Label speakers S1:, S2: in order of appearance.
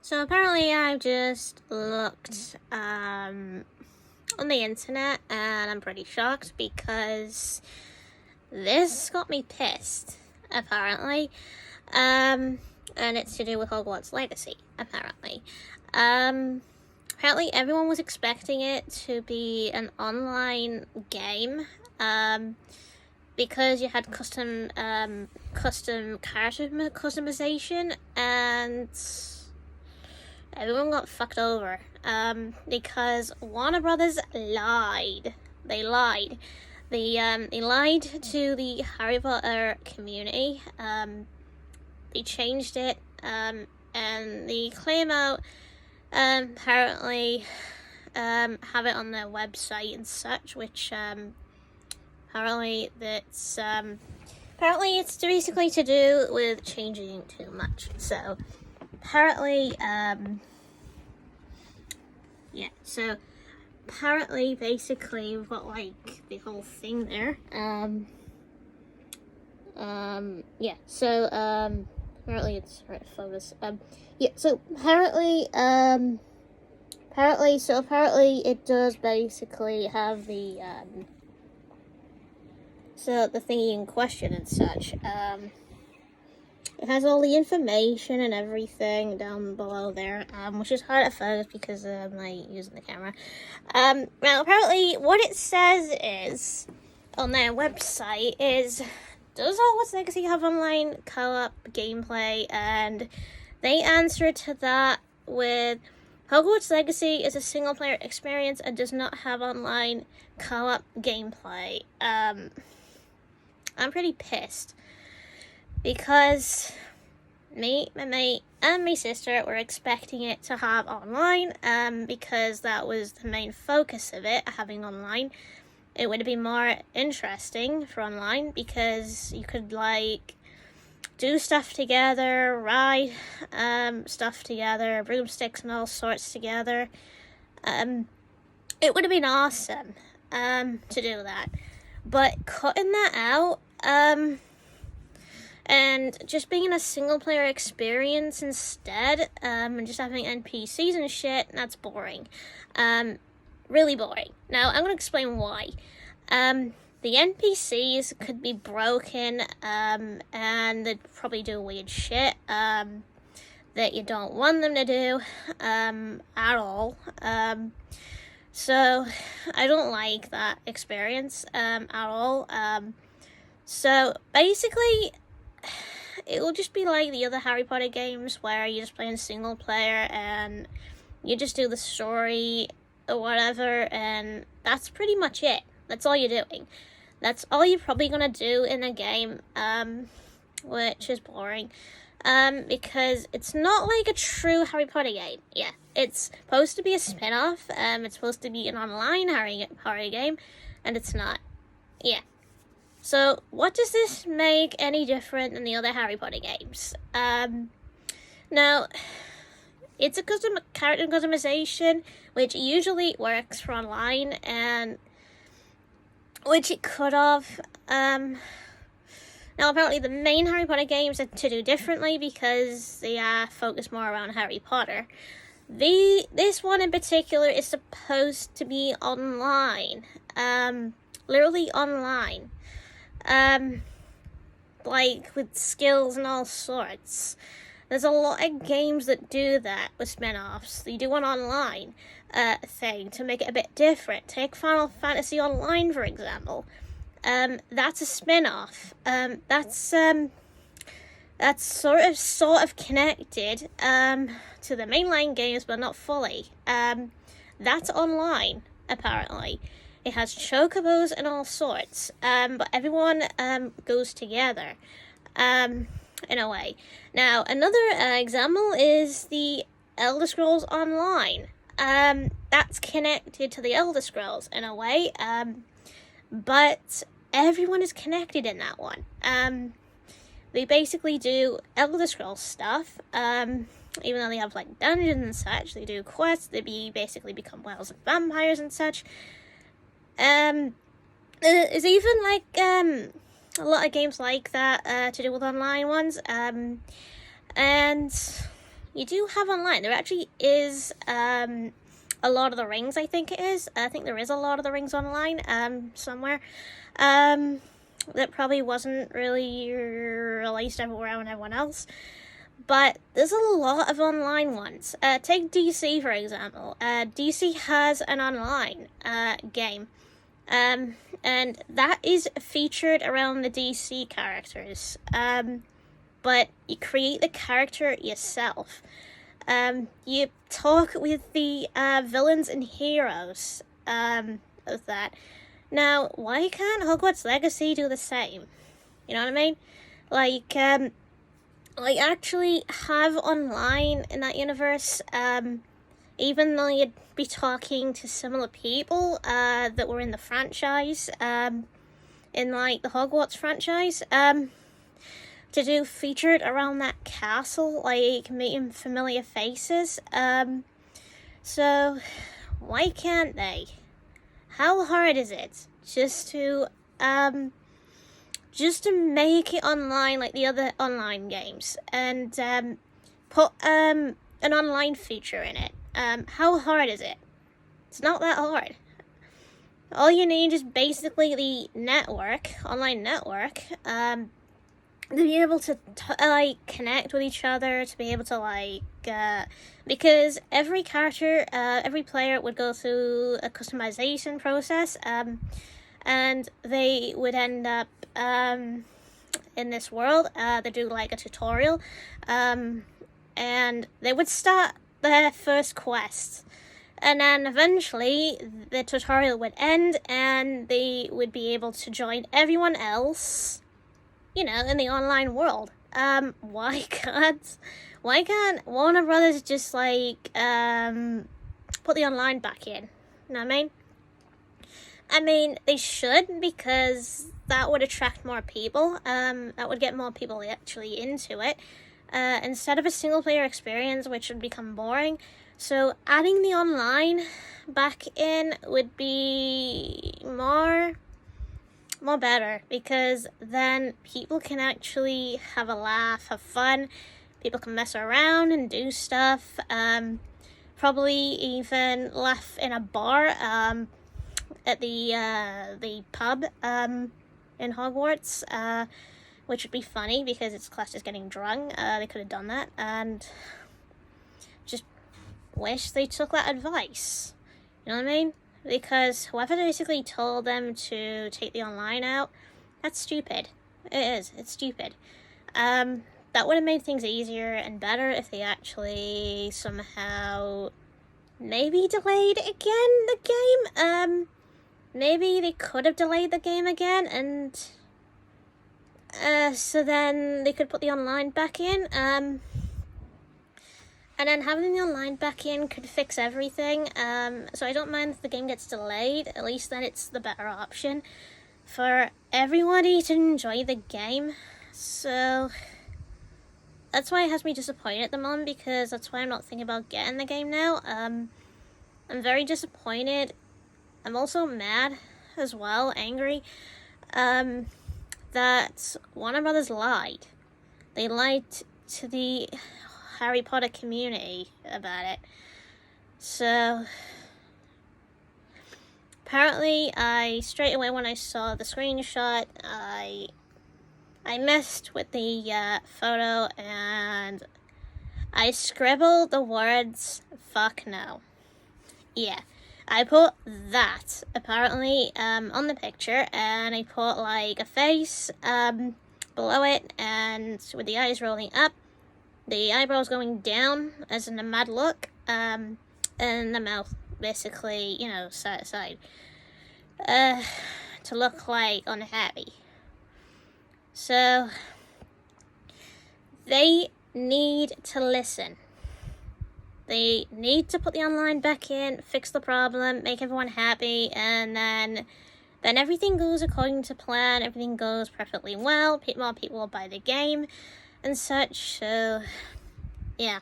S1: So apparently I've just looked on the internet and I'm pretty shocked because this got me pissed, apparently. And it's to do with Hogwarts Legacy, apparently. Apparently everyone was expecting it to be an online game, because you had custom character customization, and everyone got fucked over, because Warner Brothers lied. They lied. They lied to the Harry Potter community. They changed it, and they claim out, apparently, have it on their website and such, which, apparently it's basically to do with changing too much. So, apparently, basically, we've got, like, the whole thing there. Apparently it's right, focus. Apparently it does basically have the, the thingy in question and such. It has all the information and everything down below there, which is hard at first because I'm like using the camera. Now apparently what it says is, on their website, is, does Hogwarts Legacy have online co-op gameplay? And they answered to that with, Hogwarts Legacy is a single-player experience and does not have online co-op gameplay. I'm pretty pissed because me, my mate, and my sister were expecting it to have online, because that was the main focus of it, having online. It would be more interesting for online because you could, like, do stuff together, ride stuff together, broomsticks and all sorts together. It would have been awesome to do that. But cutting that out, and just being a single player experience instead, and just having NPCs and shit, that's boring. Really boring. Now, I'm going to explain why. The NPCs could be broken, and they'd probably do weird shit, that you don't want them to do, at all. So, I don't like that experience, at all. So, basically, it will just be like the other Harry Potter games where you're just playing single player and you just do the story or whatever, and that's pretty much it. That's all you're doing. That's all you're probably gonna do in a game, which is boring, because it's not like a true Harry Potter game. Yeah, it's supposed to be a spin-off, it's supposed to be an online Harry Potter game, and it's not. Yeah. So, what does this make any different than the other Harry Potter games? Now, it's a character customization, which usually works for online, and which it could have. Now, apparently, the main Harry Potter games are to do differently because they are focused more around Harry Potter. This one in particular is supposed to be online, literally online, like with skills and all sorts. There's a lot of games that do that with spin-offs. They do an online thing to make it a bit different. Take Final Fantasy Online, for example. That's a spin-off. That's sort of connected to the mainline games, but not fully. That's online, apparently. It has chocobos and all sorts, but everyone goes together, in a way. Now, another example is the Elder Scrolls Online. That's connected to the Elder Scrolls in a way, but everyone is connected in that one. They basically do Elder Scrolls stuff, even though they have, like, dungeons and such. They do quests, they basically become whales and vampires and such. There's even, like, a lot of games like that, to do with online ones, and you do have online. There actually is a Lord of the Rings, I think it is. I think there is a Lord of the Rings online somewhere. That probably wasn't really released around everyone else. But there's a lot of online ones. Take DC, for example. DC has an online game. And that is featured around the DC characters. But you create the character yourself. You talk with the villains and heroes of that. Now, why can't Hogwarts Legacy do the same? You know what I mean? Like actually have online in that universe, even though you'd be talking to similar people that were in the franchise, in like the Hogwarts franchise, to do featured around that castle, like meeting familiar faces. So why can't they? How hard is it just to make it online like the other online games and put an online feature in it? How hard is it? It's not that hard. All you need is basically the network, online network, to be able to like connect with each other, to be able to like because every character, every player would go through a customization process, and they would end up in this world. They do like a tutorial, and they would start their first quest, and then eventually the tutorial would end and they would be able to join everyone else, you know, in the online world. Why can't Warner Brothers just like put the online back in? You know what I mean? I mean, they should, because that would attract more people. That would get more people actually into it. Instead of a single player experience, which would become boring. So adding the online back in would be more better, because then people can actually have a laugh, have fun. People can mess around and do stuff. Probably even laugh in a bar, at the pub in Hogwarts, which would be funny because it's classed as getting drunk. They could have done that, and just wish they took that advice. You know what I mean? Because whoever basically told them to take the online out, that's stupid. It is. It's stupid. That would have made things easier and better if they actually somehow maybe delayed again the game. Maybe they could have delayed the game again, and so then they could put the online back in. And then having the online back in could fix everything. So I don't mind if the game gets delayed. At least then it's the better option for everybody to enjoy the game. So that's why it has me disappointed at the moment, because that's why I'm not thinking about getting the game now. I'm very disappointed. I'm also mad as well, angry, that Warner Brothers lied. They lied to the Harry Potter community about it. So apparently straight away when I saw the screenshot, I messed with the photo and I scribbled the words "fuck no." Yeah, I put that apparently on the picture, and I put like a face below it, and with the eyes rolling up, the eyebrows going down as in a mad look, and the mouth basically, you know, side to side, to look like unhappy. So they need to listen. They need to put the online back in, fix the problem, make everyone happy, and then everything goes according to plan, everything goes perfectly well, more people will buy the game and such. So yeah.